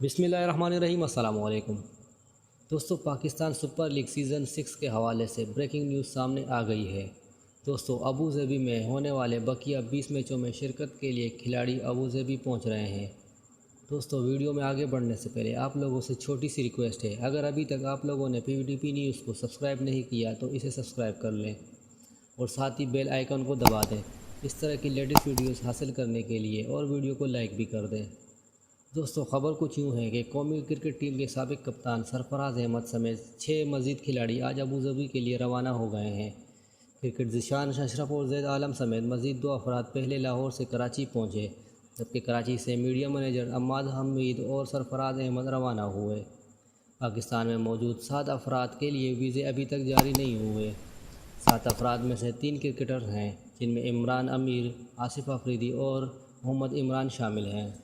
बिस्मिल्लाहिर्रहमानिर्रहीम अस्सलाम वालेकुम दोस्तों। पाकिस्तान सुपर लीग सीज़न 6 के हवाले से ब्रेकिंग न्यूज़ सामने आ गई है। दोस्तों, अबू धाबी में होने वाले बकिया 20 मैचों में शिरकत के लिए खिलाड़ी अबू धाबी पहुंच रहे हैं। दोस्तों, वीडियो में आगे बढ़ने से पहले आप लोगों से छोटी सी रिक्वेस्ट है, अगर अभी तक आप लोगों ने PVTP न्यूज़ को सब्सक्राइब नहीं किया तो इसे सब्सक्राइब कर लें और साथ ही बेल आइकन को दबा दें इस तरह की लेटेस्ट वीडियोस हासिल करने के लिए, और वीडियो को लाइक भी कर दें। दोस्तों, ख़बर कुछ यूँ है कि कौमी क्रिकेट टीम के साबिक कप्तान सरफराज अहमद समेत 6 मज़ीद खिलाड़ी आज अबू धाबी के लिए रवाना हो गए हैं। क्रिकेट ज़िशान अशरफ और ज़ैद आलम समेत मज़ीद 2 अफराद पहले लाहौर से कराची पहुँचे, जबकि कराची से मीडिया मैनेजर अम्माद हमीद और सरफराज अहमद रवाना हुए। पाकिस्तान में मौजूद 7 अफराद के लिए वीज़े अभी तक जारी नहीं हुए। 7 अफराद में से 3 क्रिकेटर हैं, जिनमें इमरान अमीर, आसिफ अफरीदी और मोहम्मद इमरान शामिल हैं।